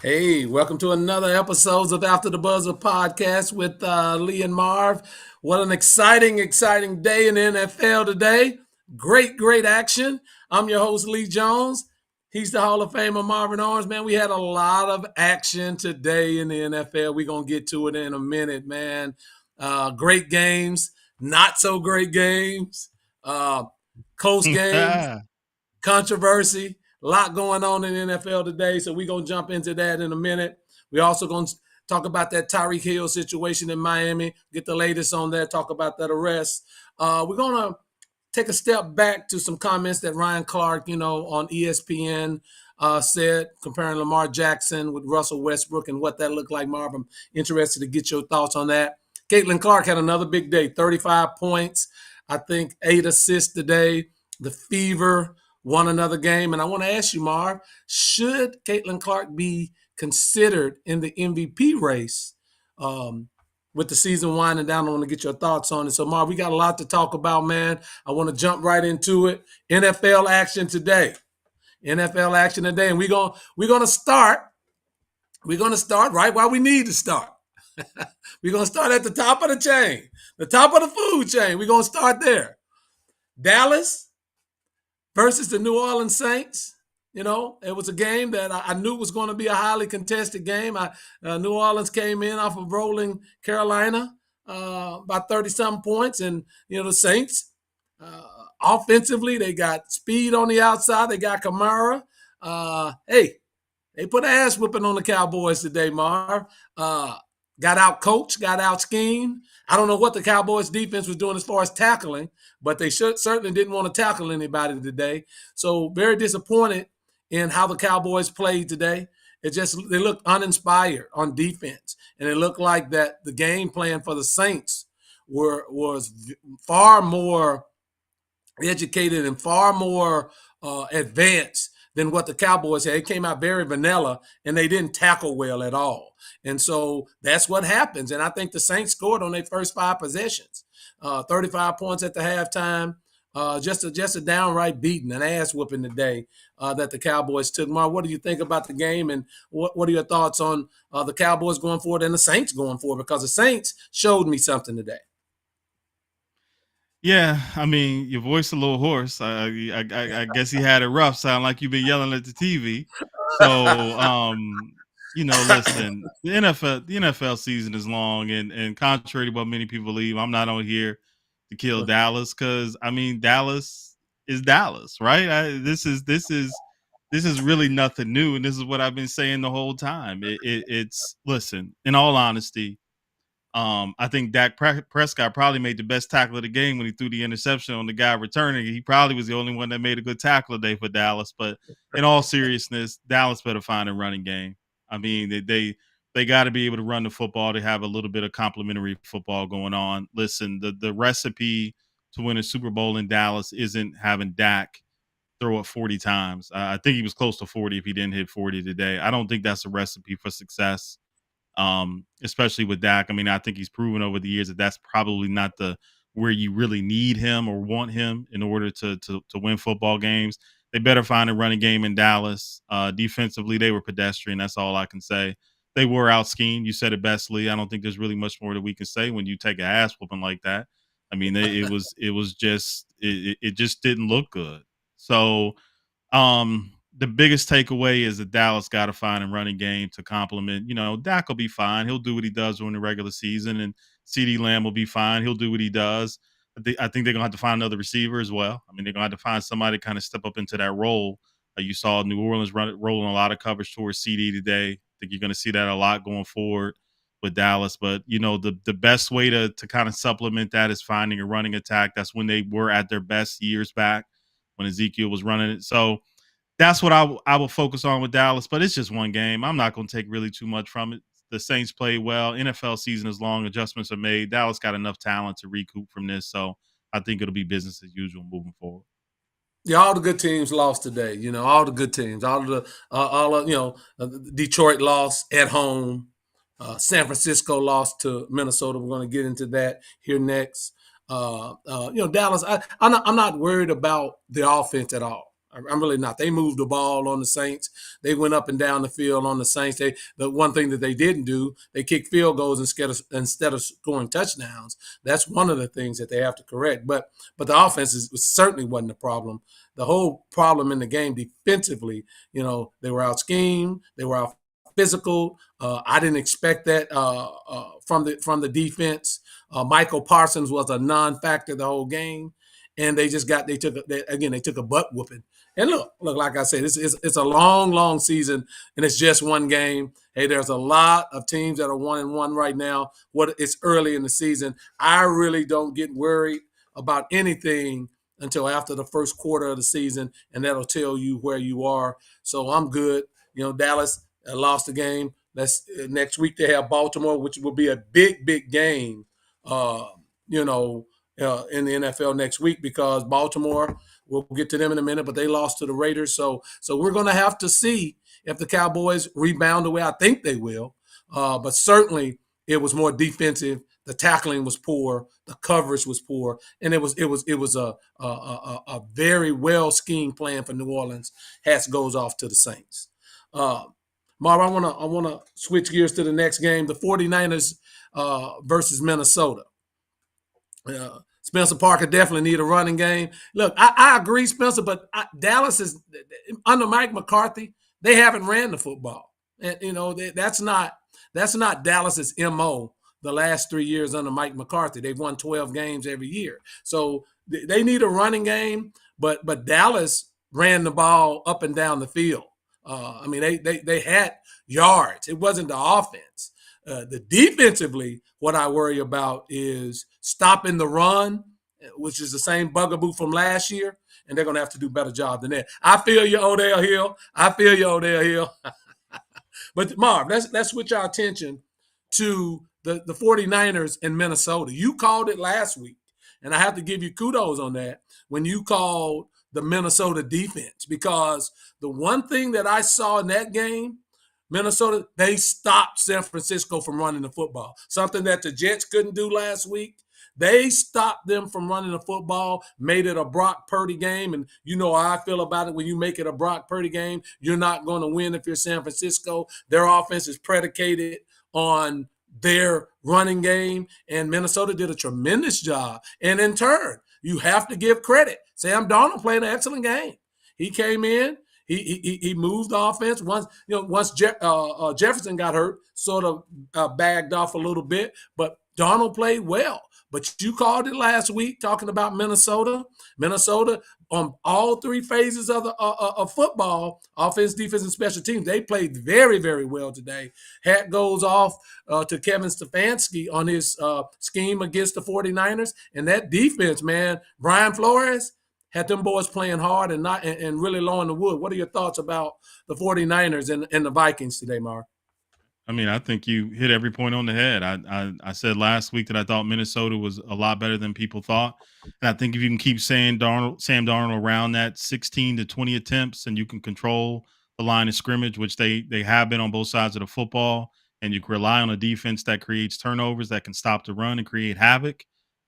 Hey, welcome to another episode of After the Buzzer podcast with Lee and Marv. What an exciting day in the NFL today. Great action. I'm your host, Lee Jones. He's the Hall of Famer, Marvin Orange. Man, we had a lot of action today in the NFL. We're going to get to it in a minute, man. Great games, not so great games, uh, close games, controversy, a lot going on in the NFL today. So we're going to jump into that in a minute. We're also going to talk about that Tyreek Hill situation in Miami, get the latest on that, talk about that arrest. We're going to take a step back to some comments that Ryan Clark, on ESPN said, comparing Lamar Jackson with Russell Westbrook and what that looked like. Marv, I'm interested to get your thoughts on that. Caitlin Clark had another big day, 35 points, I think 8 assists today. The Fever won another game. And I want to ask you, Marv, should Caitlin Clark be considered in the MVP race with the season winding down? I want to get your thoughts on it. So, Marv, we got a lot to talk about, man. I want to jump right into it. NFL action today. NFL action today. And we're gonna start. We're gonna start right where we need to start. We're gonna start at the top of the chain, the top of the food chain. We're gonna start there. Dallas versus the New Orleans Saints. It was a game that I knew was going to be a highly contested game. New Orleans came in off of rolling Carolina by 30-something points. And, the Saints, offensively, they got speed on the outside. They got Kamara. Hey, they put an ass whipping on the Cowboys today, Marv. Got out coached, got out schemed. I don't know what the Cowboys defense was doing as far as tackling, but they certainly didn't want to tackle anybody today. So very disappointed in how the Cowboys played today. They looked uninspired on defense, and it looked like that the game plan for the Saints was far more educated and far more advanced than what the Cowboys had. It came out very vanilla, and they didn't tackle well at all. And so that's what happens. And I think the Saints scored on their first 5 possessions, 35 points at the halftime. Just a downright beating, an ass whooping today that the Cowboys took. Mark, what do you think about the game, and what are your thoughts on the Cowboys going forward and the Saints going forward? Because the Saints showed me something today. Yeah, I mean, your voice a little hoarse. I guess he had it rough. Sound like you've been yelling at the TV. So, listen, the NFL season is long, and contrary to what many people believe, I'm not on here to kill Dallas because I mean, Dallas is Dallas, right? This is really nothing new, and this is what I've been saying the whole time. It's listen, in all honesty. I think Dak Prescott probably made the best tackle of the game when he threw the interception on the guy returning. He probably was the only one that made a good tackle today for Dallas. But in all seriousness, Dallas better find a running game. I mean, they got to be able to run the football to have a little bit of complementary football going on. Listen, the recipe to win a Super Bowl in Dallas isn't having Dak throw it 40 times. I think he was close to 40 if he didn't hit 40 today. I don't think that's a recipe for success, especially with Dak. I mean, I think he's proven over the years that that's probably not the where you really need him or want him in order to win football games. They better find a running game in Dallas. Defensively, they were pedestrian. That's all I can say. They were out schemed. You said it best, Lee. I don't think there's really much more that we can say when you take an ass whooping like that. I mean, it just didn't look good. So, the biggest takeaway is that Dallas got to find a running game to complement. Dak will be fine. He'll do what he does during the regular season, and CeeDee Lamb will be fine. He'll do what he does. I think they're going to have to find another receiver as well. I mean, they're going to have to find somebody to kind of step up into that role. You saw New Orleans rolling a lot of coverage towards CD today. I think you're going to see that a lot going forward with Dallas. But, the best way to kind of supplement that is finding a running attack. That's when they were at their best years back when Ezekiel was running it. So, that's what I will focus on with Dallas, but it's just one game. I'm not going to take really too much from it. The Saints played well. NFL season is long. Adjustments are made. Dallas got enough talent to recoup from this, so I think it'll be business as usual moving forward. Yeah, all the good teams lost today. All the good teams. Detroit lost at home. San Francisco lost to Minnesota. We're going to get into that here next. Dallas. I'm not worried about the offense at all. I'm really not. They moved the ball on the Saints. They went up and down the field on the Saints. The one thing that they didn't do, they kicked field goals instead of scoring touchdowns. That's one of the things that they have to correct. But the offense certainly wasn't the problem. The whole problem in the game defensively, they were out schemed, they were out physical. I didn't expect that from the defense. Michael Parsons was a non-factor the whole game, and they took a butt whooping. And look, like I said, it's a long season, and it's just one game. Hey, there's a lot of teams that are 1-1 right now. It's early in the season. I really don't get worried about anything until after the first quarter of the season, and that'll tell you where you are. So I'm good. Dallas lost the game. Next week they have Baltimore, which will be a big game. In the NFL next week, because Baltimore, we'll get to them in a minute, but they lost to the Raiders. So we're going to have to see if the Cowboys rebound the way I think they will. But certainly it was more defensive. The tackling was poor. The coverage was poor, and it was a very well schemed plan for New Orleans. Hats goes off to the Saints. Marv, I want to switch gears to the next game, the 49ers versus Minnesota. Spencer Parker definitely need a running game. Look, I agree, Spencer, but Dallas is under Mike McCarthy. They haven't ran the football, and that's not Dallas's MO. The last 3 years under Mike McCarthy, they've won 12 games every year, so they need a running game. But Dallas ran the ball up and down the field. They had yards. It wasn't the offense. The defensively, what I worry about is stopping the run, which is the same bugaboo from last year, and they're going to have to do a better job than that. I feel you, Odell Hill. But Marv, let's switch our attention to the 49ers in Minnesota. You called it last week, and I have to give you kudos on that when you called the Minnesota defense, because the one thing that I saw in that game, Minnesota, they stopped San Francisco from running the football, something that the Jets couldn't do last week. They stopped them from running the football, made it a Brock Purdy game. And you know how I feel about it. When you make it a Brock Purdy game, you're not going to win if you're San Francisco. Their offense is predicated on their running game, and Minnesota did a tremendous job. And in turn, you have to give credit. Sam Darnold played an excellent game. He came in. He moved the offense. Once Jefferson got hurt, sort of bagged off a little bit, but Darnold played well. But you called it last week talking about Minnesota. Minnesota, on all three phases of football, offense, defense, and special teams, they played very, very well today. Hat goes off to Kevin Stefanski on his scheme against the 49ers. And that defense, man, Brian Flores had them boys playing hard and really low in the wood. What are your thoughts about the 49ers and the Vikings today, Mark? I mean, I think you hit every point on the head. I said last week that I thought Minnesota was a lot better than people thought. And I think if you can keep saying Sam Darnold around that 16 to 20 attempts, and you can control the line of scrimmage, which they have been on both sides of the football, and you can rely on a defense that creates turnovers, that can stop the run and create havoc.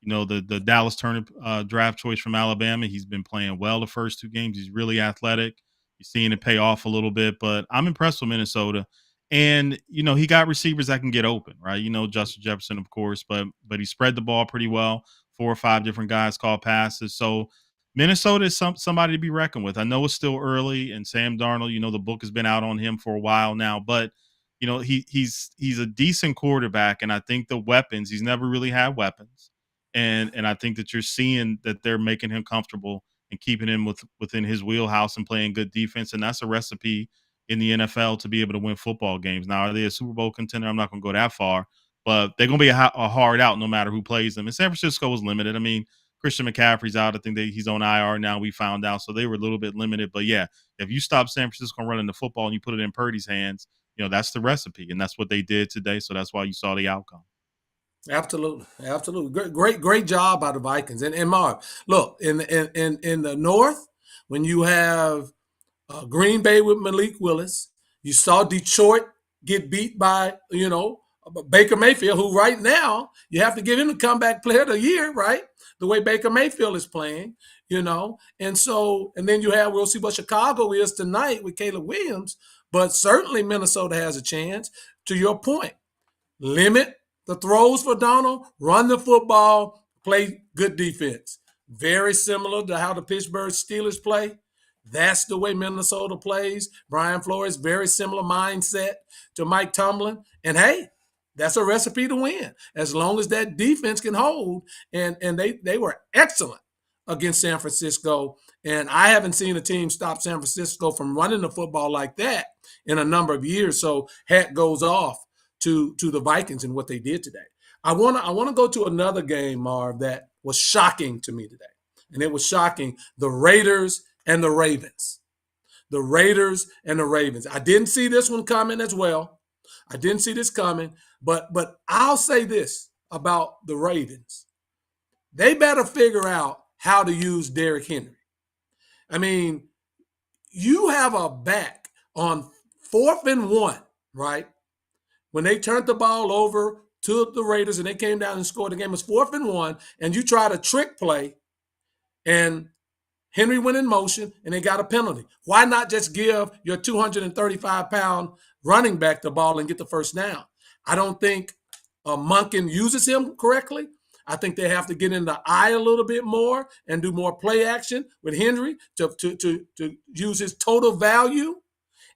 The Dallas Turner draft choice from Alabama, he's been playing well the first two games. He's really athletic. You're seeing it pay off a little bit, but I'm impressed with Minnesota. And, he got receivers that can get open, right? Justin Jefferson, of course, but he spread the ball pretty well. 4 or 5 different guys called passes. So Minnesota is somebody to be reckoned with. I know it's still early, and Sam Darnold, the book has been out on him for a while now, but he's a decent quarterback, and I think the weapons, he's never really had weapons. And I think that you're seeing that they're making him comfortable and keeping him within his wheelhouse and playing good defense. And that's a recipe in the NFL to be able to win football games. Now, are they a Super Bowl contender? I'm not going to go that far, but they're going to be a hard out no matter who plays them. And San Francisco was limited. I mean, Christian McCaffrey's out. I think he's on IR now, we found out. So they were a little bit limited. But, yeah, if you stop San Francisco running the football and you put it in Purdy's hands, that's the recipe. And that's what they did today. So that's why you saw the outcome. Absolutely. Great job by the Vikings. And Mark, look, in the North, when you have Green Bay with Malik Willis, you saw Detroit get beat by Baker Mayfield, who right now you have to give him the comeback player of the year, right? The way Baker Mayfield is playing, and then we'll see what Chicago is tonight with Caleb Williams, but certainly Minnesota has a chance. To your point, limit the throws for Donald, run the football, play good defense. Very similar to how the Pittsburgh Steelers play. That's the way Minnesota plays. Brian Flores, very similar mindset to Mike Tomlin. And hey, that's a recipe to win as long as that defense can hold. And they were excellent against San Francisco. And I haven't seen a team stop San Francisco from running the football like that in a number of years. So hat goes off to the Vikings and what they did today. I want to go to another game, Marv, that was shocking to me today. And it was shocking. The Raiders and the Ravens. The Raiders and the Ravens. I didn't see this one coming as well. I didn't see this coming, but I'll say this about the Ravens. They better figure out how to use Derrick Henry. I mean, you have a back on 4th and 1, right? When they turned the ball over to the Raiders and they came down and scored, the game was 4th and 1, and you tried a trick play, and Henry went in motion, and they got a penalty. Why not just give your 235-pound running back the ball and get the first down? I don't think Monken uses him correctly. I think they have to get in the eye a little bit more and do more play action with Henry to use his total value.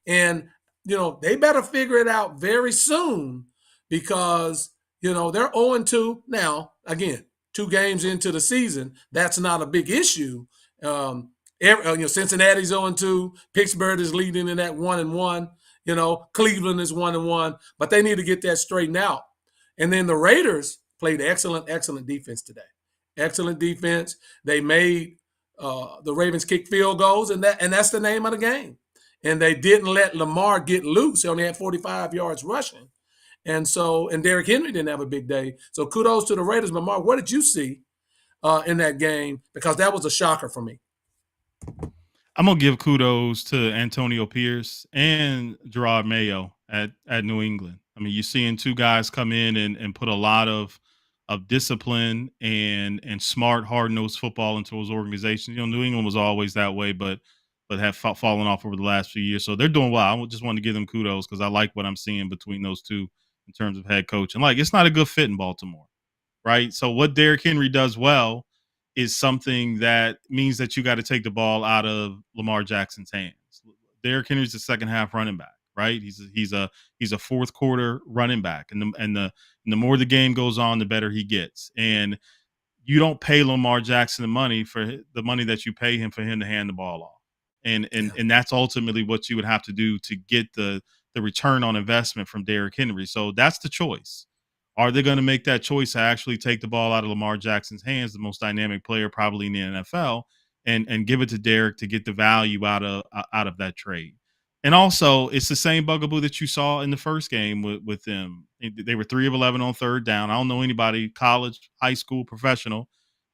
And, they better figure it out very soon because, they're 0-2. Now, again, 2 games into the season, that's not a big issue. Cincinnati's 0-2. Pittsburgh is leading in that 1-1. Cleveland is 1-1, but they need to get that straightened out. And then the Raiders played excellent defense today. Excellent defense. They made the Ravens kick field goals, and that's the name of the game. And they didn't let Lamar get loose. He only had 45 yards rushing. And Derrick Henry didn't have a big day. So kudos to the Raiders. But Mark, what did you see in that game? Because that was a shocker for me. I'm gonna give kudos to Antonio Pierce and Gerard Mayo at New England. I mean, you're seeing 2 guys come in and put a lot of discipline and smart, hard-nosed football into those organizations. New England was always that way, but have fallen off over the last few years. So they're doing well. I just want to give them kudos because I like what I'm seeing between those 2 in terms of head coach. And it's not a good fit in Baltimore, right? So what Derrick Henry does well is something that means that you got to take the ball out of Lamar Jackson's hands. Derrick Henry's the second half running back, right? He's a fourth quarter running back, and the more the game goes on, the better he gets. And you don't pay Lamar Jackson the money that you pay him for him to hand the ball off. And that's ultimately what you would have to do to get the return on investment from Derrick Henry. So that's the choice. Are they going to make that choice to actually take the ball out of Lamar Jackson's hands, the most dynamic player probably in the NFL, and give it to Derrick to get the value out of that trade? And also, it's the same bugaboo that you saw in the first game with them. They were 3 of 11 on 3rd down. I don't know anybody, college, high school, professional,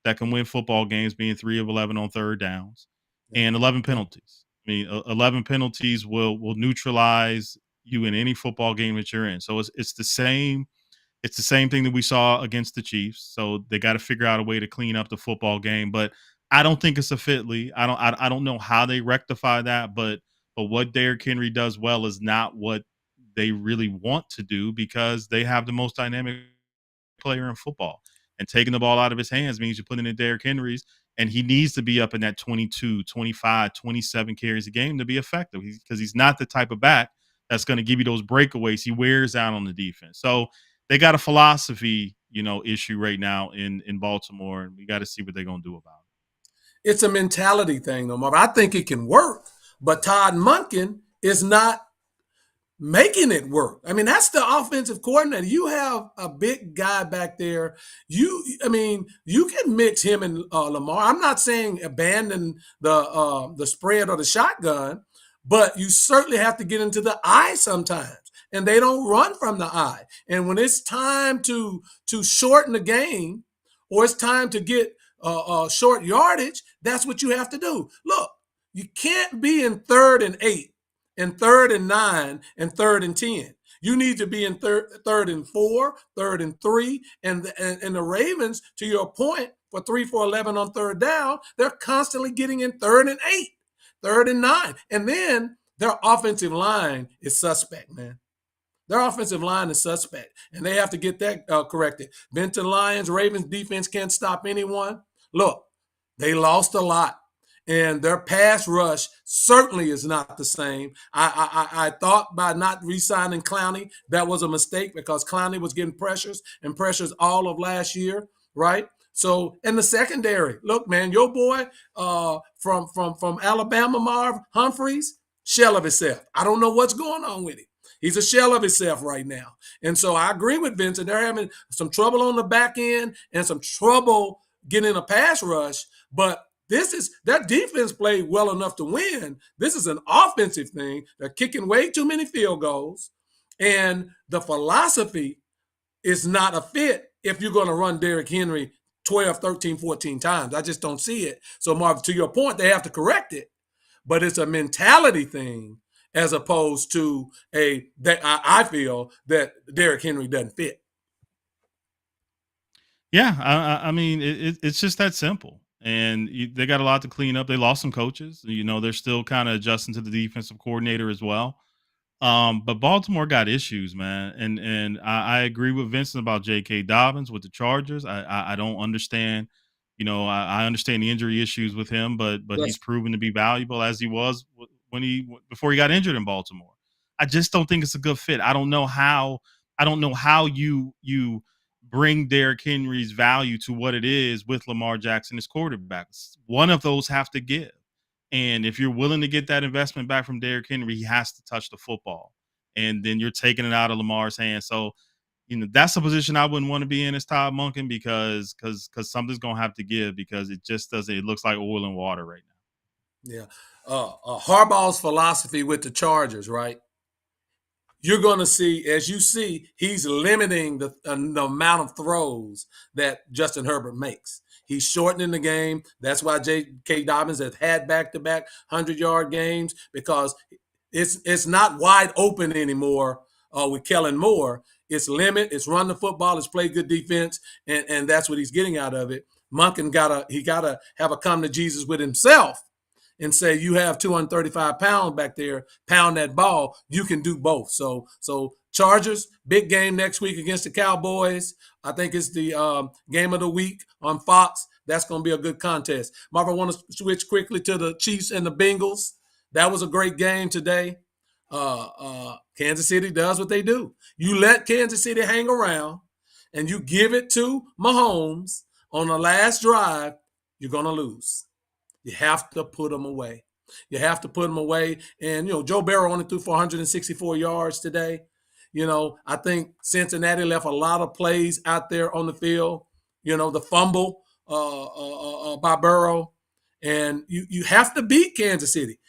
that can win football games being 3 of 11 on 3rd downs and 11 penalties. I mean, 11 penalties will neutralize you in any football game that you're in. So it's the same. It's the same thing that we saw against the Chiefs. So they got to figure out a way to clean up the football game. But I don't think it's a fit, Lee. I don't know how they rectify that. But what Derrick Henry does well is not what they really want to do because they have the most dynamic player in football. And taking the ball out of his hands means you're putting in Derrick Henry's, and he needs to be up in that 22, 25, 27 carries a game to be effective because he's not the type of back that's going to give you those breakaways. He wears out on the defense. So they got a philosophy, issue right now in Baltimore, and we got to see what they're going to do about it. It's a mentality thing, though, Marv. I think it can work, but Todd Monken is not making it work. I mean, that's the offensive coordinator. You have a big guy back there. You can mix him and Lamar. I'm not saying abandon the spread or the shotgun, but you certainly have to get into the eye sometimes. And they don't run from the eye. And when it's time to shorten the game or it's time to get short yardage, that's what you have to do. Look, you can't be in 3rd and 8 and 3rd and 9 and 3rd and 10. You need to be in third and 4, third and 3, and the Ravens, to your point, for 3 for 11 on third down, they're constantly getting in third and 8, third and 9, and then their offensive line is suspect, man. Their offensive line is suspect, and they have to get that corrected. Benton Lions, Ravens defense can't stop anyone. Look, they lost a lot, and their pass rush certainly is not the same. I thought by not re-signing Clowney, that was a mistake because Clowney was getting pressures all of last year, right? So, in the secondary, look, man, your boy from Alabama, Marv Humphreys, shell of himself. I don't know what's going on with him. He's a shell of himself right now. And so I agree with Vincent. They're having some trouble on the back end and some trouble getting a pass rush. But their defense played well enough to win. This is an offensive thing. They're kicking way too many field goals. And the philosophy is not a fit if you're going to run Derrick Henry 12, 13, 14 times. I just don't see it. So, Marv, to your point, they have to correct it. But it's a mentality thing as opposed to I feel that Derrick Henry doesn't fit. Yeah, I mean, it's just that simple. And they got a lot to clean up. They lost some coaches. They're still kind of adjusting to the defensive coordinator as well. But Baltimore got issues, man, and I agree with Vincent about J.K. Dobbins with the Chargers. I don't understand. I understand the injury issues with him, but Yes. he's proven to be valuable as he was before he got injured in Baltimore. I just don't think it's a good fit. I don't know how you bring Derrick Henry's value to what it is with Lamar Jackson as quarterback. One of those have to give. And if you're willing to get that investment back from Derrick Henry, he has to touch the football. And then you're taking it out of Lamar's hands. So, that's a position I wouldn't want to be in as Todd Monken because something's going to have to give because it just doesn't. It looks like oil and water right now. Yeah. Harbaugh's philosophy with the Chargers, right? You're going to see, as you see, he's limiting the amount of throws that Justin Herbert makes. He's shortening the game. That's why J.K. Dobbins has had back-to-back 100-yard games because it's not wide open anymore with Kellen Moore. It's limit. It's run the football. It's play good defense, and that's what he's getting out of it. Monken gotta have a come to Jesus with himself and say you have 235 pounds back there, pound that ball. You can do both. So Chargers, big game next week against the Cowboys. I think it's the game of the week on Fox. That's going to be a good contest. Marvin, I want to switch quickly to the Chiefs and the Bengals. That was a great game today. Kansas City does what they do. You let Kansas City hang around and you give it to Mahomes on the last drive, you're going to lose. You have to put them away. You have to put them away. And, Joe Burrow only threw for 164 yards today. I think Cincinnati left a lot of plays out there on the field. The fumble by Burrow. And you have to beat Kansas City.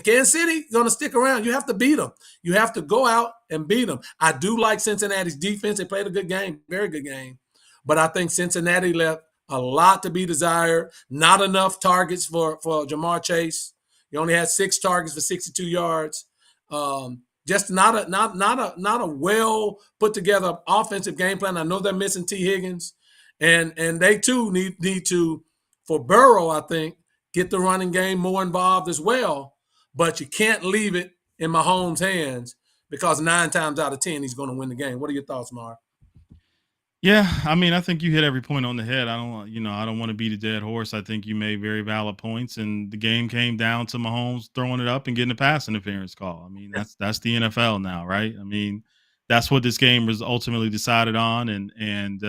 Kansas City going to stick around. You have to beat them. You have to go out and beat them. I do like Cincinnati's defense. They played a good game, very good game. But I think Cincinnati left a lot to be desired. Not enough targets for Jamar Chase. He only had 6 targets for 62 yards. Just not a well put together offensive game plan. I know they're missing T. Higgins, and they too need to, for Burrow, I think, get the running game more involved as well. But you can't leave it in Mahomes' hands because 9 times out of 10 he's going to win the game. What are your thoughts, Mark? Yeah, I mean, I think you hit every point on the head. I don't want to beat a dead horse. I think you made very valid points, and the game came down to Mahomes throwing it up and getting a pass interference call. I mean, that's the NFL now, right? I mean, that's what this game was ultimately decided on, and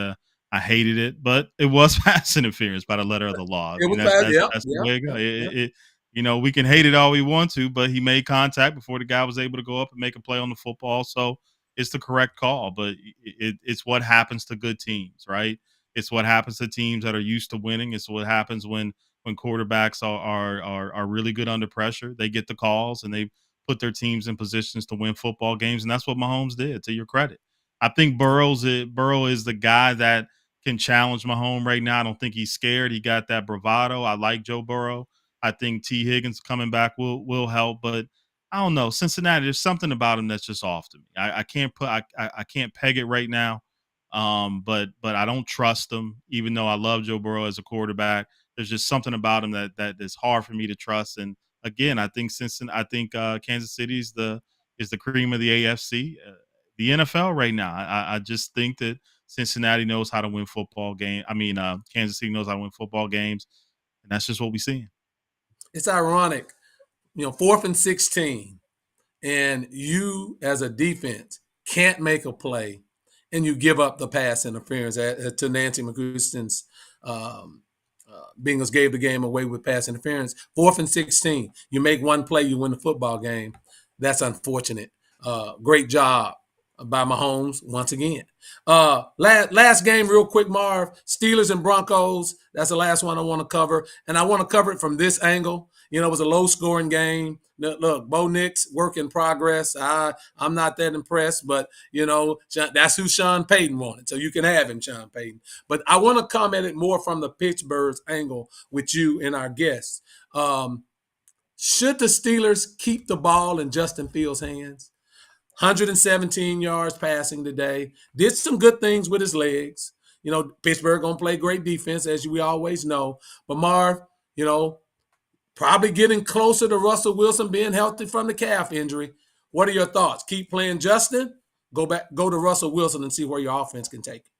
I hated it, but it was pass interference by the letter of the law. I mean, that's the way it goes. We can hate it all we want to, but he made contact before the guy was able to go up and make a play on the football. So it's the correct call, but it's what happens to good teams, right? It's what happens to teams that are used to winning. It's what happens when quarterbacks are really good under pressure. They get the calls and they put their teams in positions to win football games, and that's what Mahomes did. To your credit, I think Burrow is the guy that can challenge Mahomes right now. I don't think he's scared. He got that bravado. I like Joe Burrow. I think T. Higgins coming back will help, but I don't know. Cincinnati, there's something about him that's just off to me. I can't put I can't peg it right now. But I don't trust him, even though I love Joe Burrow as a quarterback. There's just something about him that is hard for me to trust. And again, I think Kansas City is the cream of the AFC, the NFL right now. I just think that Cincinnati knows how to win football game. Kansas City knows how to win football games, and that's just what we're seeing. It's ironic, 4th and 16, and you as a defense can't make a play, and you give up the pass interference to Nancy McCuston's. Bengals gave the game away with pass interference. 4th and 16, you make one play, you win the football game. That's unfortunate. Great job by Mahomes once again. Last game, real quick, Marv. Steelers and Broncos. That's the last one I want to cover, and I want to cover it from this angle. It was a low-scoring game. Look, Bo Nix, work in progress. I'm not that impressed, but, that's who Sean Payton wanted, so you can have him, Sean Payton. But I want to come at it more from the Pittsburgh's angle with you and our guests. Should the Steelers keep the ball in Justin Fields' hands? 117 yards passing today. Did some good things with his legs. Pittsburgh going to play great defense, as we always know. But Marv, probably getting closer to Russell Wilson being healthy from the calf injury. What are your thoughts? Keep playing Justin? Go to Russell Wilson and see where your offense can take it.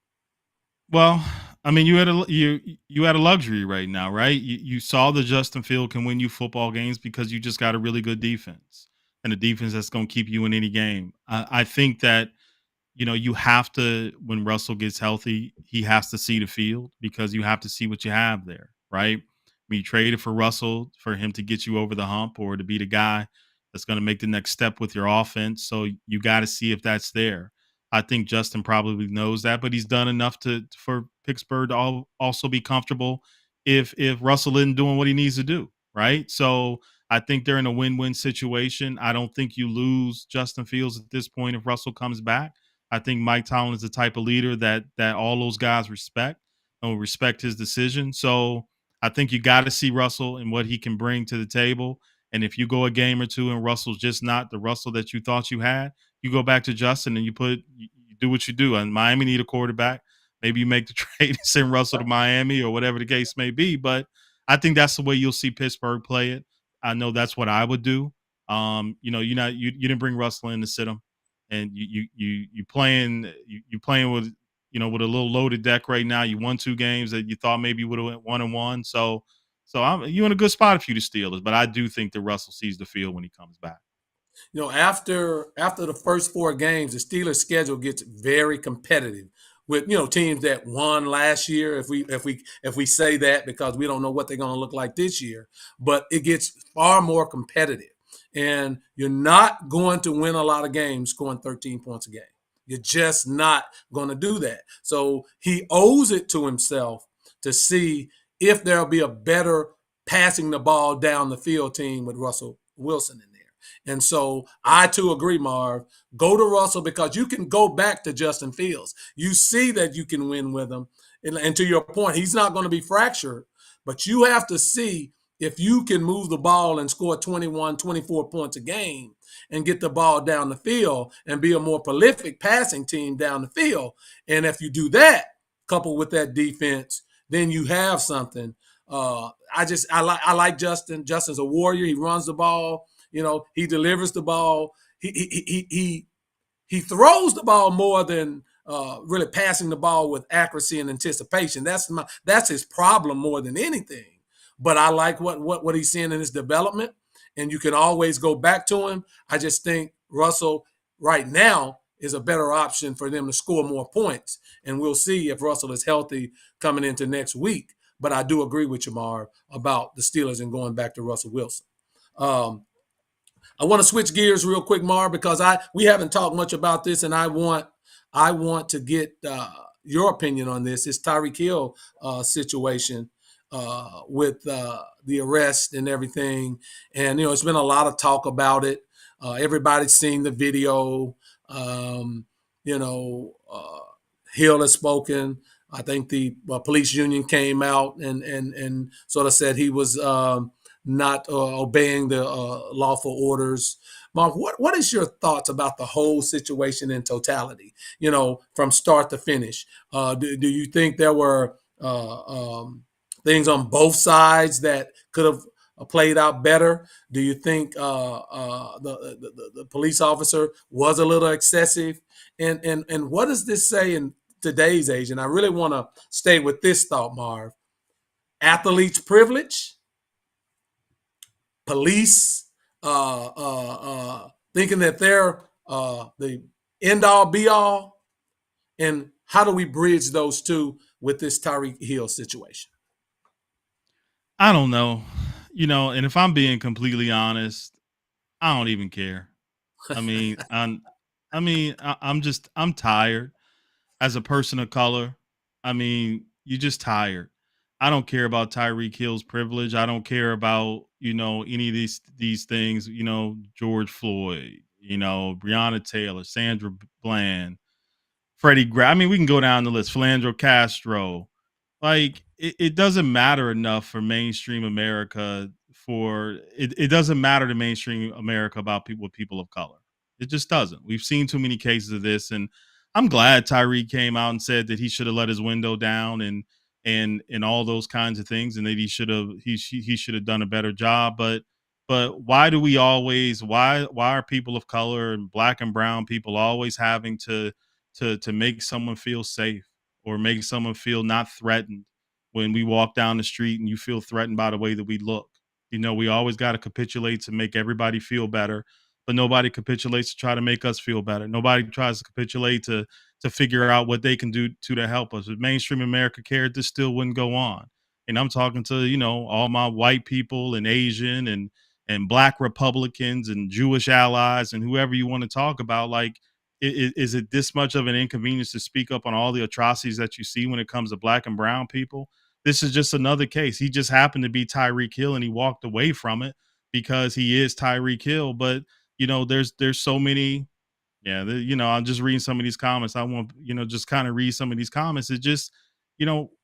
Well, you had a luxury right now, right? You saw the Justin Field can win you football games because you just got a really good defense and a defense that's going to keep you in any game. I think that you have to, when Russell gets healthy, he has to see the field because you have to see what you have there, right? You traded for Russell for him to get you over the hump or to be the guy that's going to make the next step with your offense. So you got to see if that's there. I think Justin probably knows that, but he's done enough for Pittsburgh to also be comfortable if Russell isn't doing what he needs to do, right? So I think they're in a win-win situation. I don't think you lose Justin Fields at this point if Russell comes back. I think Mike Tomlin is the type of leader that all those guys respect and will respect his decision. So I think you got to see Russell and what he can bring to the table. And if you go a game or two and Russell's just not the Russell that you thought you had, you go back to Justin and you do what you do. And Miami need a quarterback. Maybe you make the trade and send Russell to Miami or whatever the case may be. But I think that's the way you'll see Pittsburgh play it. I know that's what I would do. You didn't bring Russell in to sit him, and you playing with with a little loaded deck right now. You won 2 games that you thought maybe you would have went 1-1. So you're in a good spot if you the Steelers. But I do think that Russell sees the field when he comes back. After the first 4 games, the Steelers' schedule gets very competitive with teams that won last year. If we say that, because we don't know what they're going to look like this year, but it gets far more competitive, and you're not going to win a lot of games scoring 13 points a game. You're just not going to do that. So he owes it to himself to see if there'll be a better passing the ball down the field team with Russell Wilson in there. And so I too agree, Marv. Go to Russell because you can go back to Justin Fields. You see that you can win with him. And to your point, he's not going to be fractured, but you have to see if you can move the ball and score 21, 24 points a game and get the ball down the field and be a more prolific passing team down the field. And if you do that, coupled with that defense, then you have something. I like Justin. Justin's a warrior. He runs the ball. He delivers the ball. He throws the ball more than really passing the ball with accuracy and anticipation. That's his problem more than anything. But I like what he's seeing in his development, and you can always go back to him. I just think Russell right now is a better option for them to score more points, and we'll see if Russell is healthy coming into next week. But I do agree with you, Marv, about the Steelers and going back to Russell Wilson. I want to switch gears real quick, Marv, because we haven't talked much about this, and I want to get your opinion on this. It's Tyreek Hill situation with the arrest and everything, and it's been a lot of talk about it. Everybody's seen the video. Hill has spoken. I think the police union came out and sort of said he was not obeying the lawful orders. Mark, what is your thoughts about the whole situation in totality? From start to finish. Do you think there were things on both sides that could have played out better? Do you think the police officer was a little excessive? And what does this say in today's age? And I really want to stay with this thought, Marv. Athletes' privilege, police thinking that they're the end all be all, and how do we bridge those two with this Tyreek Hill situation? I don't know. And if I'm being completely honest, I don't even care. I mean, I'm tired as a person of color. I mean, you're just tired. I don't care about Tyreek Hill's privilege. I don't care about, any of these things, George Floyd, Breonna Taylor, Sandra Bland, Freddie Gray. I mean, we can go down the list. Philandro Castro. Like, it doesn't matter enough for mainstream America. It doesn't matter to mainstream America about people of color. It just doesn't. We've seen too many cases of this, and I'm glad Tyreek came out and said that he should have let his window down and all those kinds of things, and that he should have done a better job. But why do we always why are people of color and black and brown people always having to make someone feel safe or make someone feel not threatened when we walk down the street and you feel threatened by the way that we look? We always got to capitulate to make everybody feel better, but nobody capitulates to try to make us feel better. Nobody tries to capitulate to figure out what they can do to help us. If mainstream America cared, this still wouldn't go on. And I'm talking to, all my white people and Asian and black Republicans and Jewish allies and whoever you want to talk about. Like, is it this much of an inconvenience to speak up on all the atrocities that you see when it comes to black and brown people? This is just another case. He just happened to be Tyreek Hill and he walked away from it because he is Tyreek Hill. But, there's so many. Yeah, I'm just reading some of these comments. I want, just kind of read some of these comments. It just,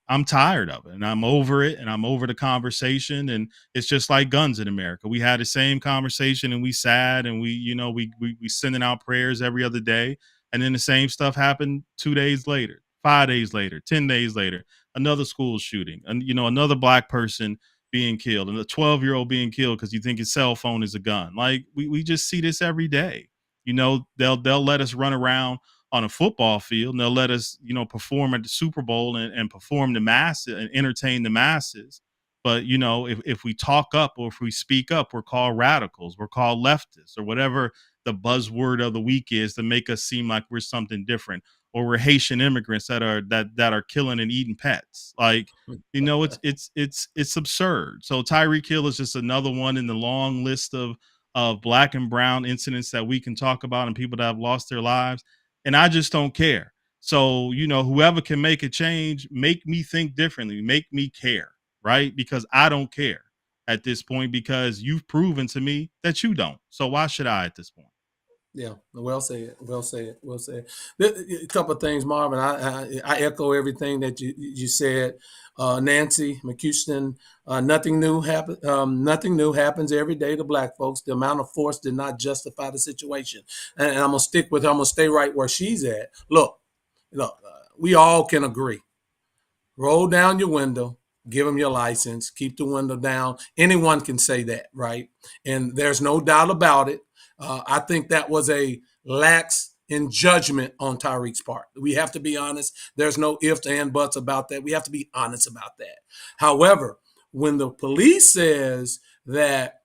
I'm tired of it and I'm over it and I'm over the conversation. And it's just like guns in America. We had the same conversation and we sad and we sending out prayers every other day. And then the same stuff happened 2 days later, 5 days later, 10 days later, another school shooting and, another black person being killed and a 12-year-old being killed because you think his cell phone is a gun. Like we just see this every day. They'll let us run around on a football field and they'll let us, perform at the Super Bowl and perform the masses and entertain the masses. But, if we talk up or if we speak up, we're called radicals, we're called leftists or whatever the buzzword of the week is to make us seem like we're something different or we're Haitian immigrants that are killing and eating pets. Like, it's absurd. So Tyreek Hill is just another one in the long list of black and brown incidents that we can talk about and people that have lost their lives. And I just don't care. So, whoever can make a change, make me think differently, make me care, right? Because I don't care at this point because you've proven to me that you don't. So why should I at this point? Yeah, well said. Well said. Well said. A couple of things, Marvin. I echo everything that you said. Nancy McCuston, nothing new happen. Nothing new happens every day to black folks. The amount of force did not justify the situation, and I'm gonna stick with her. I'm gonna stay right where she's at. Look, we all can agree. Roll down your window, give them your license, keep the window down. Anyone can say that, right? And there's no doubt about it. I think that was a lax in judgment on Tyreek's part. We have to be honest. There's no ifs and buts about that. We have to be honest about that. However, when the police says that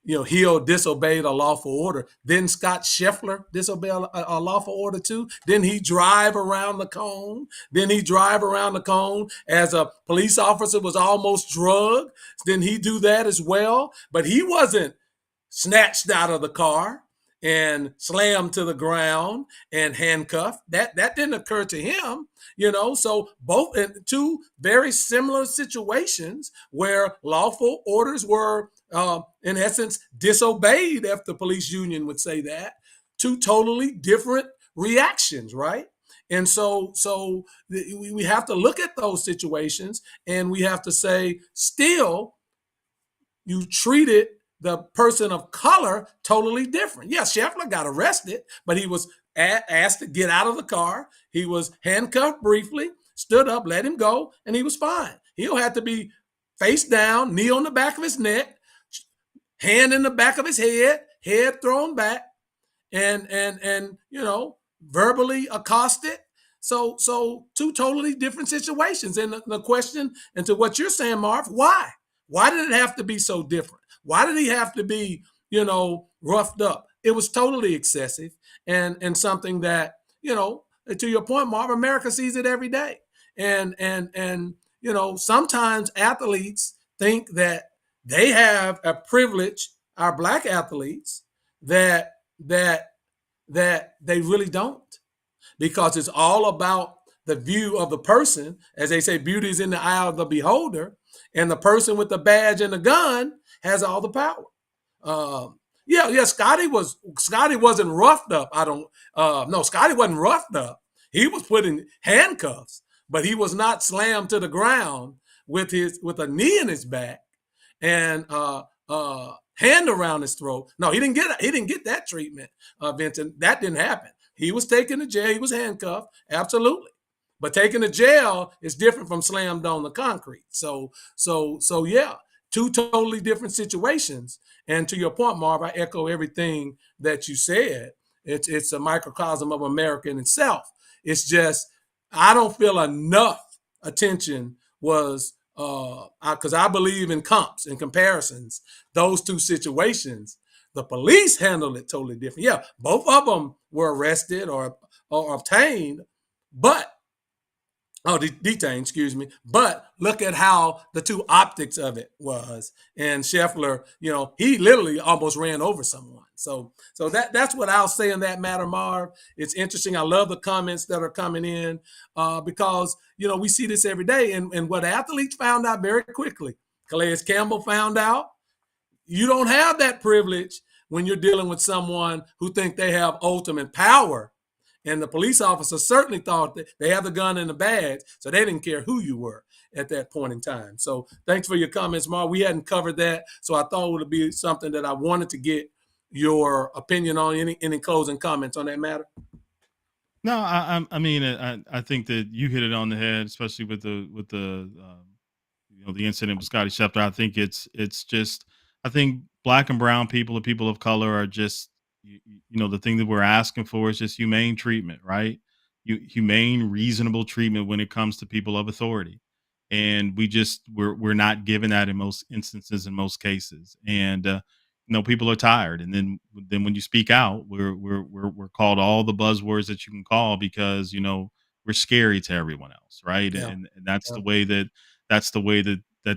Hill disobeyed a lawful order, didn't Scott Scheffler disobey a lawful order too? Didn't he drive around the cone? Didn't he drive around the cone as a police officer was almost drugged? Didn't he do that as well? But he wasn't snatched out of the car and slammed to the ground and handcuffed. That didn't occur to him, So both two very similar situations where lawful orders were, in essence, disobeyed, if the police union would say that. Two totally different reactions, right? And so we have to look at those situations and we have to say, still, you treated the person of color totally different. Yeah, Scheffler got arrested, but he was asked to get out of the car. He was handcuffed briefly, stood up, let him go, and he was fine. He'll have to be face down, knee on the back of his neck, hand in the back of his head thrown back, and verbally accosted. So two totally different situations. And the question, and to what you're saying, Marv, why? Why did it have to be so different? Why did he have to be, roughed up? It was totally excessive and something that, to your point, Marv, America sees it every day. And sometimes athletes think that they have a privilege, our black athletes, that they really don't, because it's all about the view of the person. As they say, beauty is in the eye of the beholder, and the person with the badge and the gun has all the power. Scotty wasn't roughed up. Scotty wasn't roughed up. He was put in handcuffs, but he was not slammed to the ground with a knee in his back and hand around his throat. No, he didn't get that treatment, Vincent. That didn't happen. He was taken to jail. He was handcuffed, absolutely. But taken to jail is different from slammed on the concrete. So yeah, two totally different situations. And to your point, Marv, I echo everything that you said. It's a microcosm of America in itself. It's just I don't feel enough attention was because I believe in comps and comparisons. Those two situations, the police handled it totally different. Yeah, both of them were arrested or obtained, but detained, excuse me. But look at how the two optics of it was. And Scheffler, he literally almost ran over someone. So that's what I'll say in that matter, Marv. It's interesting. I love the comments that are coming in because, we see this every day. And what athletes found out very quickly, Calais Campbell found out, you don't have that privilege when you're dealing with someone who think they have ultimate power. And the police officer certainly thought that they had the gun in the badge, so they didn't care who you were at that point in time. So thanks for your comments, Mark. We hadn't covered that, so I thought it would be something that I wanted to get your opinion on. Any closing comments on that matter? No, I think that you hit it on the head, especially with the the incident with Scotty Scheffler. I think it's just I think black and brown people, the people of color, are just the thing that we're asking for is just humane treatment, right? Humane, reasonable treatment when it comes to people of authority, and we're not given that in most instances, in most cases, and people are tired, and then when you speak out, we're called all the buzzwords that you can call because we're scary to everyone else, right? Yeah. And that's the way that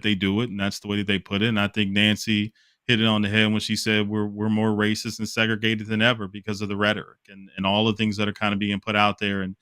they do it, and that's the way that they put it. And I think Nancy hit it on the head when she said we're more racist and segregated than ever because of the rhetoric and all the things that are kind of being put out there. And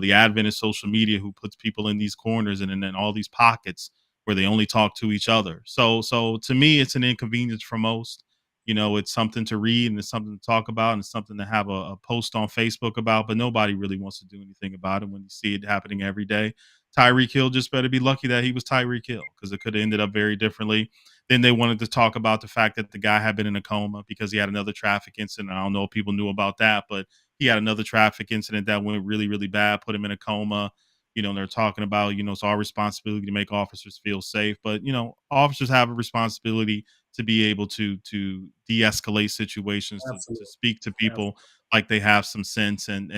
the advent of social media, who puts people in these corners and in all these pockets where they only talk to each other. So to me, it's an inconvenience for most. It's something to read and it's something to talk about and it's something to have a post on Facebook about, but nobody really wants to do anything about it when you see it happening every day. Tyreek Hill just better be lucky that he was Tyreek Hill, because it could have ended up very differently. Then they wanted to talk about the fact that the guy had been in a coma because he had another traffic incident. I don't know if people knew about that, but he had another traffic incident that went really, really bad, put him in a coma. They're talking about, it's our responsibility to make officers feel safe. But, officers have a responsibility to be able to de-escalate situations, to speak to people like they have some sense, and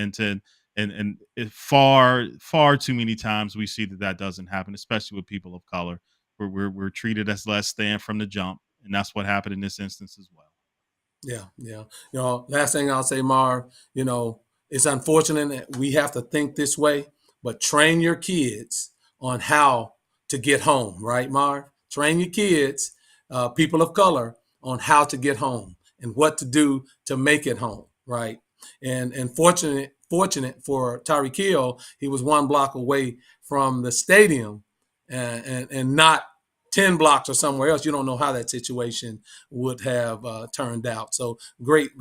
far too many times we see that doesn't happen, especially with people of color, where we're treated as less than from the jump, and that's what happened in this instance as well. Yeah. Last thing I'll say, Marv, it's unfortunate that we have to think this way, but train your kids on how to get home, right, Marv? Train your kids, people of color, on how to get home and what to do to make it home, right? And fortunate for Tyreek Hill, he was 1 block away from the stadium and not 10 blocks or somewhere else. You don't know how that situation would have turned out. So great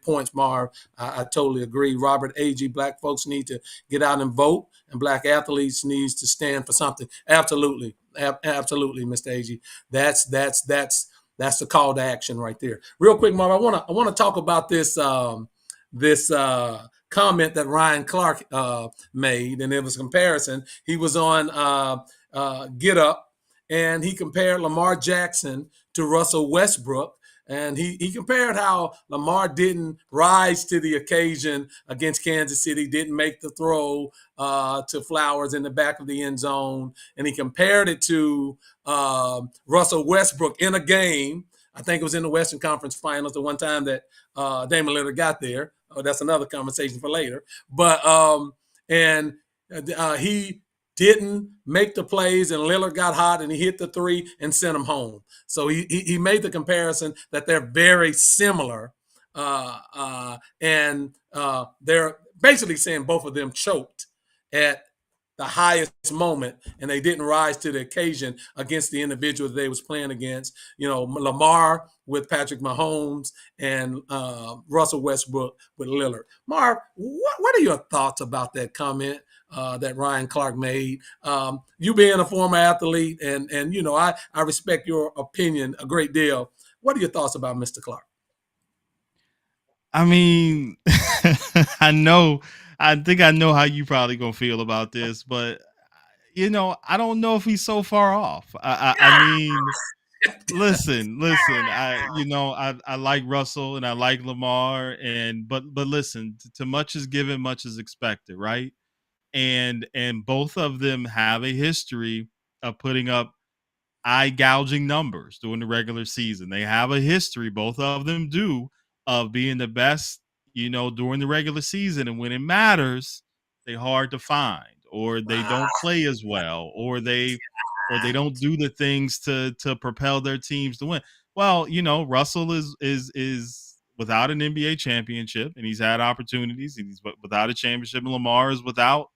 points, Marv. I totally agree. Robert Agee, black folks need to get out and vote, and black athletes needs to stand for something. Absolutely, Mr. Agee. That's That's the call to action right there. Real quick, Marv, I want to talk about this comment that Ryan Clark made, and it was a comparison. He was on Get Up, and he compared Lamar Jackson to Russell Westbrook. And he compared how Lamar didn't rise to the occasion against Kansas City, didn't make the throw to Flowers in the back of the end zone. And he compared it to Russell Westbrook in a game. I think it was in the Western Conference Finals, the one time that Damian Lillard got there. That's another conversation for later. But he didn't make the plays, and Lillard got hot, and he hit the three and sent him home. So he made the comparison that they're very similar, and they're basically saying both of them choked at the highest moment, and they didn't rise to the occasion against the individuals they was playing against. You know, Lamar with Patrick Mahomes and Russell Westbrook with Lillard. Marv, what are your thoughts about that comment that Ryan Clark made? You being a former athlete, and you know, I respect your opinion a great deal. What are your thoughts about Mr. Clark? I mean, I think I know how you probably gonna feel about this, but you know, I don't know if he's so far off. I mean, listen. I like Russell and I like Lamar, but listen, to much is given, much is expected, right? And both of them have a history of putting up eye gouging numbers during the regular season. They have a history, both of them do, of being the best, you know, during the regular season. And when it matters, they're hard to find, or they don't play as well, or they don't do the things to propel their teams to win. Well, you know, Russell is without an NBA championship, and he's had opportunities, and he's without a championship, and Lamar is without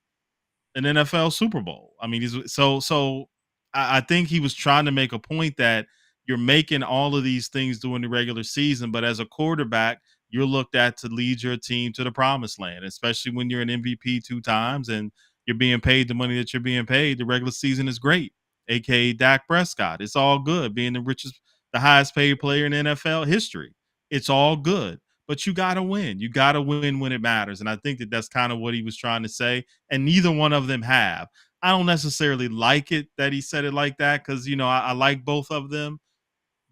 an NFL Super Bowl. I mean, he's so I think he was trying to make a point that you're making all of these things during the regular season, but as a quarterback, you're looked at to lead your team to the promised land, especially when you're an MVP 2 times and you're being paid the money that you're being paid. The regular season is great, aka Dak Prescott. It's all good being the highest paid player in NFL history. It's all good, but you got to win. You got to win when it matters. And I think that that's kind of what he was trying to say. And neither one of them have. I don't necessarily like it that he said it like that, because, you know, I like both of them,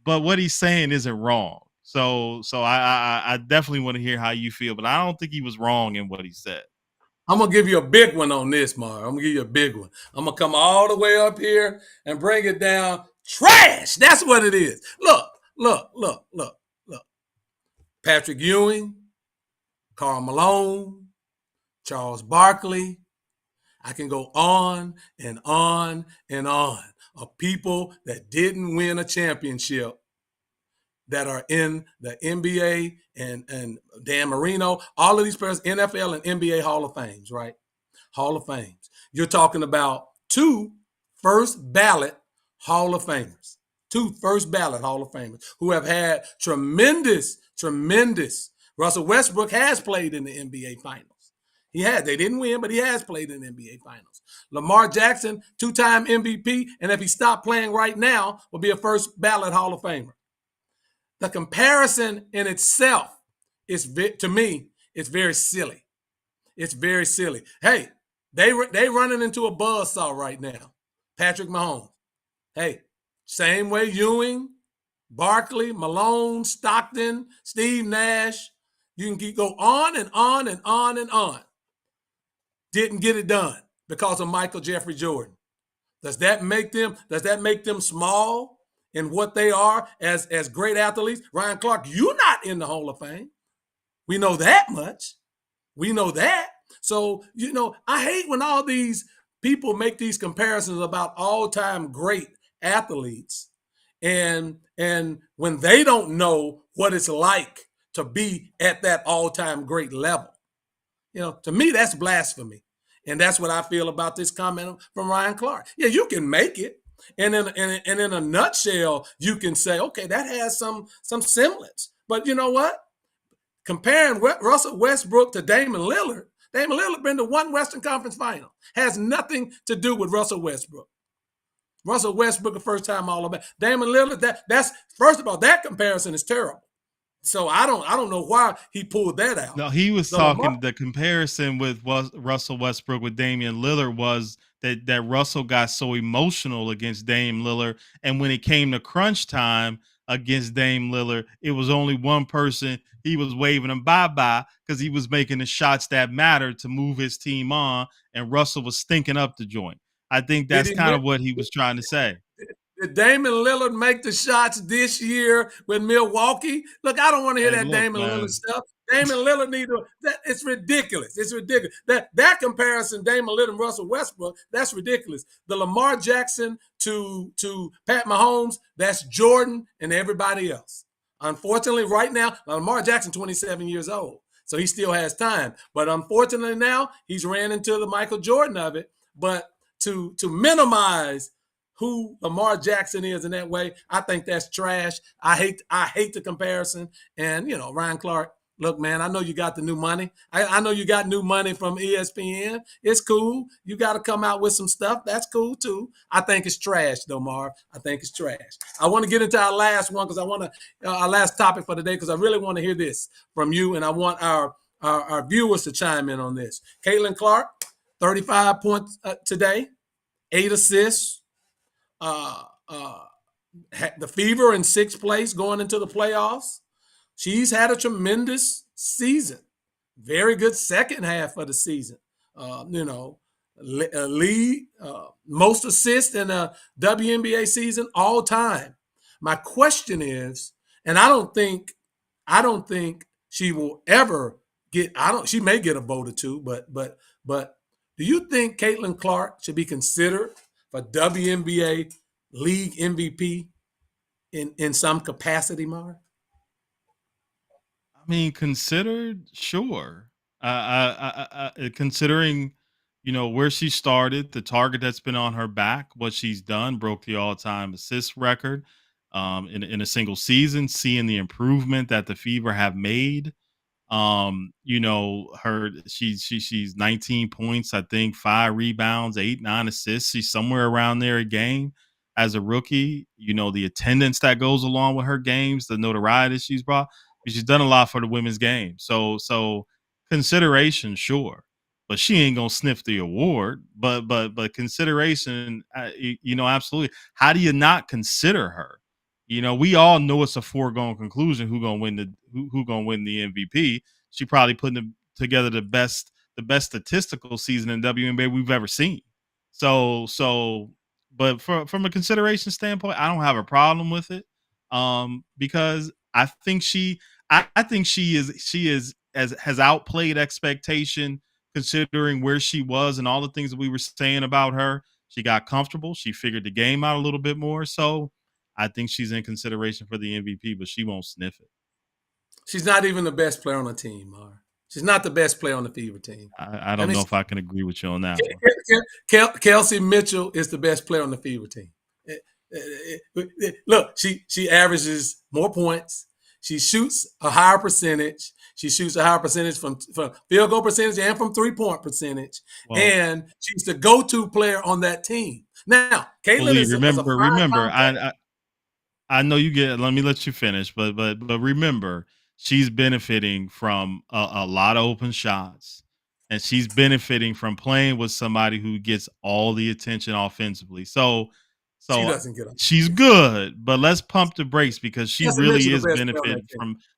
but what he's saying isn't wrong. So I definitely want to hear how you feel, but I don't think he was wrong in what he said. I'm going to give you a big one on this, Marv. I'm going to give you a big one. I'm going to come all the way up here and bring it down. Trash. That's what it is. Look. Patrick Ewing, Karl Malone, Charles Barkley. I can go on and on and on of people that didn't win a championship that are in the NBA and Dan Marino, all of these players, NFL and NBA Hall of Fames, right? Hall of Fames. You're talking about 2 first ballot Hall of Famers, 2 first ballot Hall of Famers who have had tremendous. Russell Westbrook has played in the NBA Finals. They didn't win, but he has played in the NBA Finals. Lamar Jackson, 2-time MVP, and if he stopped playing right now, will be a first ballot Hall of Famer. The comparison in itself is, to me, it's very silly. It's very silly. Hey, they running into a buzzsaw right now. Patrick Mahomes. Hey, same way Ewing, Barkley, Malone, Stockton, Steve Nash. You can go on and on and on and on. Didn't get it done because of Michael Jeffrey Jordan. Does that make them small in what they are as great athletes? Ryan Clark, you're not in the Hall of Fame. We know that much. We know that. So, you know, I hate when all these people make these comparisons about all-time great athletes and when they don't know what it's like to be at that all-time great level. You know, to me, that's blasphemy. And that's what I feel about this comment from Ryan Clark. Yeah, you can make it. And in a nutshell, you can say, okay, that has some semblance. But you know what? Comparing Russell Westbrook to Damian Lillard been to 1 Western Conference Final. Has nothing to do with Russell Westbrook. Russell Westbrook, a first-time All-American. Damian Lillard, that's first of all, that comparison is terrible. So I don't know why he pulled that out. No, he was The Lamar, talking the comparison with Russell Westbrook with Damian Lillard was that Russell got so emotional against Dame Lillard, and when it came to crunch time against Dame Lillard, it was only one person he was waving him bye-bye because he was making the shots that mattered to move his team on, and Russell was stinking up the joint. I think did that's he kind make, of what he was trying to say. did Damian Lillard make the shots this year with Milwaukee? Look, I don't want to hear Hey, that look, Damian Lillard man. stuff. Damian Lillard it's ridiculous. It's ridiculous. That comparison, Damian Lillard and Russell Westbrook, that's ridiculous. The Lamar Jackson to Pat Mahomes, that's Jordan and everybody else. Unfortunately, right now, Lamar Jackson, 27 years old, so he still has time. But unfortunately now, he's ran into the Michael Jordan of it. But to minimize who Lamar Jackson is in that way, I think that's trash. I hate the comparison. And, Ryan Clark, look, man, I know you got the new money. I know you got new money from ESPN. It's cool. You got to come out with some stuff. That's cool, too. I think it's trash, though, Marv. I think it's trash. I want to get into our last one because our last topic for today, because I really want to hear this from you, and I want our viewers to chime in on this. Caitlin Clark, 35 points today, 8 assists. The Fever in sixth place going into the playoffs. She's had a tremendous season. Very good second half of the season. Lead most assists in a WNBA season all time. My question is, and I don't think she will ever get. She may get a vote or two, but do you think Caitlin Clark should be considered for WNBA league MVP in some capacity, Mark? I mean, considered, sure. Considering, where she started, the target that's been on her back, what she's done, broke the all-time assist record in a single season. Seeing the improvement that the Fever have made, she's 19 points, I think, 5 rebounds, 8, 9 assists. She's somewhere around there a game as a rookie. The attendance that goes along with her games, the notoriety she's brought. She's done a lot for the women's game. So consideration, sure. But she ain't gonna sniff the award. But consideration, absolutely. How do you not consider her? We all know it's a foregone conclusion who gonna win the MVP. She probably putting together the best statistical season in WNBA we've ever seen. But from a consideration standpoint, I don't have a problem with it. Because I think she has outplayed expectation considering where she was and all the things that we were saying about her. She got comfortable. She figured the game out a little bit more. So I think she's in consideration for the MVP, but she won't sniff it. She's not even the best player on the team, Mar. She's not the best player on the Fever team. I don't know if I can agree with you on that one. Kelsey Mitchell is the best player on the Fever team. Look, she averages more points. She shoots a higher percentage. She shoots a higher percentage from field goal percentage and from 3-point percentage. Well, and she's the go-to player on that team. Now, Caitlin is remember, I know you get. Let me let you finish, but remember, she's benefiting from a lot of open shots, and she's benefiting from playing with somebody who gets all the attention offensively. So she doesn't get she's good, but let's pump the brakes because she really is benefiting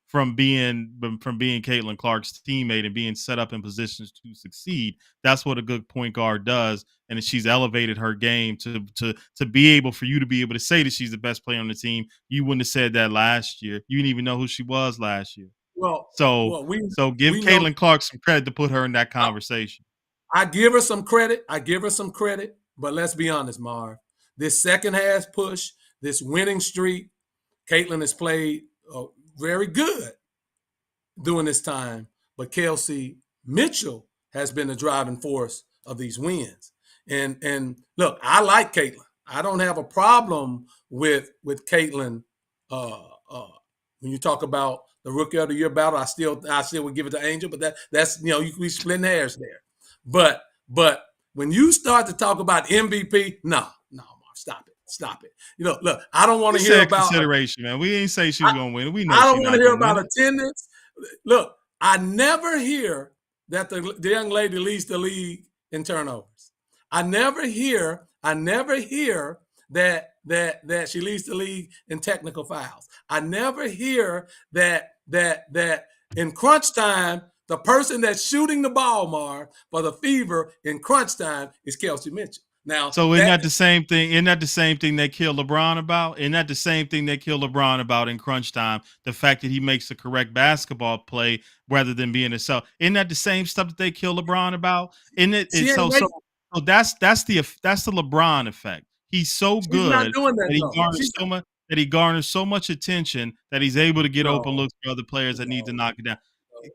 from being Caitlin Clark's teammate and being set up in positions to succeed. That's what a good point guard does, and she's elevated her game to be able for you to be able to say that she's the best player on the team. You wouldn't have said that last year. You didn't even know who she was last year. So give Caitlin Clark some credit to put her in that conversation. I give her some credit. But let's be honest, Marv. This second half push, this winning streak, Caitlin has played very good during this time. But Kelsey Mitchell has been the driving force of these wins. And look, I like Caitlin. I don't have a problem with Caitlin. When you talk about the Rookie of the Year battle, I still would give it to Angel, but that's we splitting hairs there. But when you start to talk about MVP, no, Mark, stop it. Stop it. Look, I don't want You to hear said about consideration, man. We ain't say she was gonna win. We know I she's don't want to not hear gonna win about it. attendance. Look, I never hear that the young lady leads the league in turnovers. I never hear that she leads the league in technical fouls. I never hear that in crunch time, the person that's shooting the ball, Marv, for the Fever in crunch time is Kelsey Mitchell. Now So isn't that that the same thing? Isn't that the same thing they kill LeBron about? Isn't that the same thing they kill LeBron about in crunch time? The fact that he makes the correct basketball play rather than being a self. Isn't that the same stuff that they kill LeBron about? Isn't it? she ain't So that's the LeBron effect. He's so she's not good doing that that he though. garners so much attention that he's able to get open No, looks for other players that need to no. knock it down.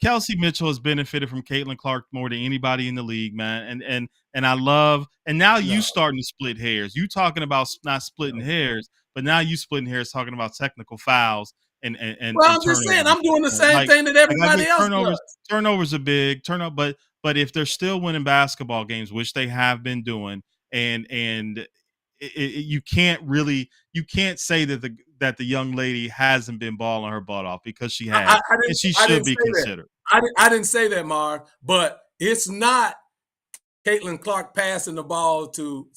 Kelsey Mitchell has benefited from Caitlin Clark more than anybody in the league, man. And I love, and now you No, starting to split hairs. You talking about not splitting no. hairs, but now you splitting hairs talking about technical fouls Well, and I'm just saying, turnovers. I'm doing the same Like, thing that I everybody get else turnovers. does. Turnovers are big. But if they're still winning basketball games, which they have been doing, and you can't say that the young lady hasn't been balling her butt off, because she has, and she I should didn't be say that. considered. I didn't say that, Marv. But it's not Caitlin Clark passing the ball to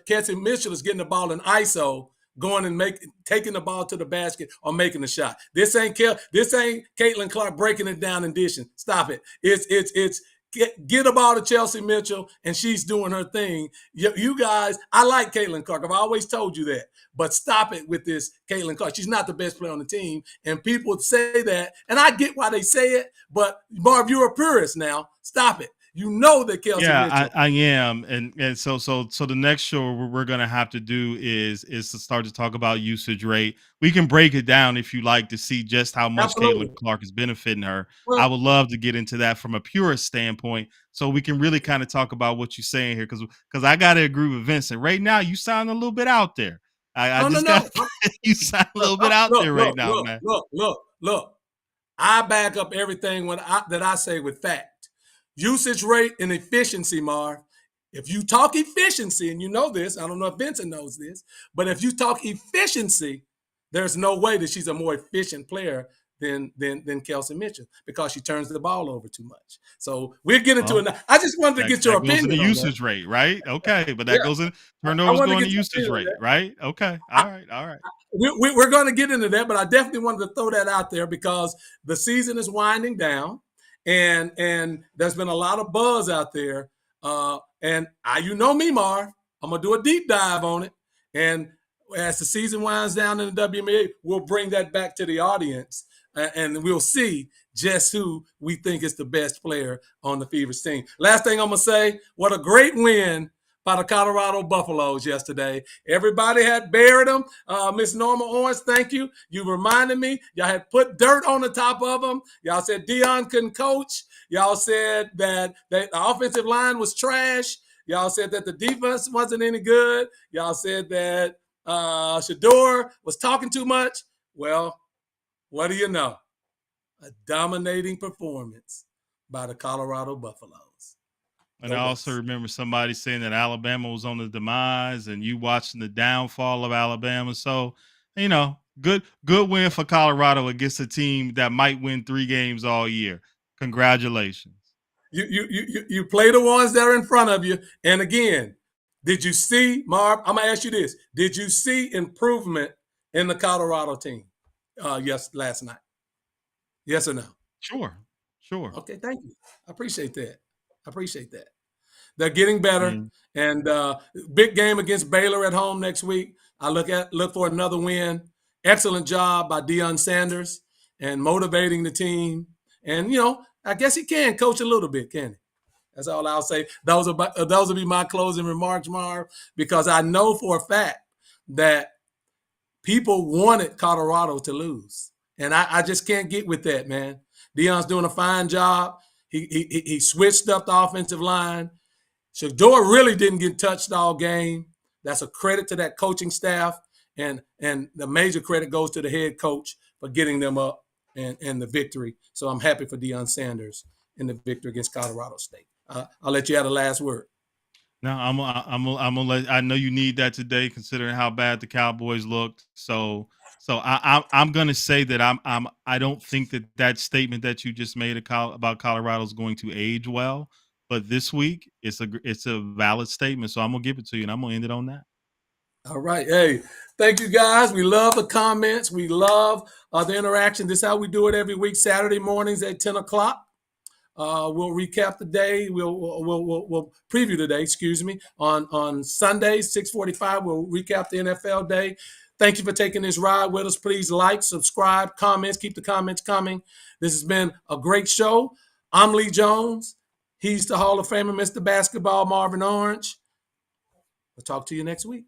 Kelsey Mitchell is getting the ball in ISO, going and taking the ball to the basket or making the shot. This ain't Caitlin Clark breaking it down and dishing. Stop it. It's get the ball to Chelsea Mitchell and she's doing her thing. You guys, I like Caitlin Clark. I've always told you that. But stop it with this Caitlin Clark. She's not the best player on the team. And people say that, and I get why they say it, but Marv, you're a purist now. Stop it. You know that Kelsey Yeah, Mitchell. I am, and so the next show we're gonna have to do is to start to talk about usage rate. We can break it down if you like, to see just how much Caitlin Absolutely. Clark is benefiting her. I Well, would love to get into that from a purist standpoint, so we can really kind of talk about what you're saying here, because I gotta agree with Vincent. Right now, you sound a little bit out there. I no, no, just got no. you sound a little bit out there right now, man. Look. I back up everything that I say with fact. Usage rate and efficiency, Marv. If you talk efficiency, and you know this, I don't know if Vincent knows this, but if you talk efficiency, there's no way that she's a more efficient player than Kelsey Mitchell, because she turns the ball over too much. So we'll get into Well, it. I just wanted to get your that goes in the opinion on that. usage rate, right? Okay, but Yeah, that goes in I turnovers wanted to going to get your usage opinion on rate, that. right? Okay, I, all right. we're going to get into that, but I definitely wanted to throw that out there because the season is winding down, and there's been a lot of buzz out there. You know me, Marv, I'm gonna do a deep dive on it, and as the season winds down in the WNBA, we'll bring that back to the audience, and we'll see just who we think is the best player on the Fever's team. Last thing I'm gonna say: what a great win by the Colorado Buffaloes yesterday. Everybody had buried them. Miss Norma Owens, thank you. You reminded me. Y'all had put dirt on the top of them. Y'all said Dion couldn't coach. Y'all said that the offensive line was trash. Y'all said that the defense wasn't any good. Y'all said that Shador was talking too much. Well, what do you know? A dominating performance by the Colorado Buffaloes. And I Go also Buffs. remember somebody saying that Alabama was on the demise, and you watching the downfall of Alabama. So, good win for Colorado against a team that might win 3 games all year. Congratulations. You play the ones that are in front of you. And again, did you see, Marv? I'm gonna ask you this: did you see improvement in the Colorado team? Last night. Yes or no? Sure, sure. Okay, thank you. I appreciate that. They're getting better, Mm. and big game against Baylor at home next week. I look for another win. Excellent job by Deion Sanders and motivating the team. And I guess he can coach a little bit, can he? That's all I'll say. Those will be my closing remarks, Marv, because I know for a fact that people wanted Colorado to lose, and I just can't get with that, man. Deion's doing a fine job. He switched up the offensive line. Shador really didn't get touched all game. That's a credit to that coaching staff, and the major credit goes to the head coach for getting them up and the victory. So I'm happy for Deion Sanders in the victory against Colorado State. I'll let you have the last word. No, I'm gonna let. I know you need that today, considering how bad the Cowboys looked. So I'm gonna say that I don't think that statement that you just made about Colorado is going to age well. But this week, it's a valid statement. So I'm gonna give it to you, and I'm gonna end it on that. All right. Hey, thank you guys. We love the comments. We love the interaction. This is how we do it every week, Saturday mornings at 10 o'clock. We'll recap the day. We'll preview the day. Excuse me. On Sundays, 6:45. We'll recap the NFL day. Thank you for taking this ride with us. Please like, subscribe, comments. Keep the comments coming. This has been a great show. I'm Lee Jones. He's the Hall of Famer, Mr. Basketball, Marvin Orange. We'll talk to you next week.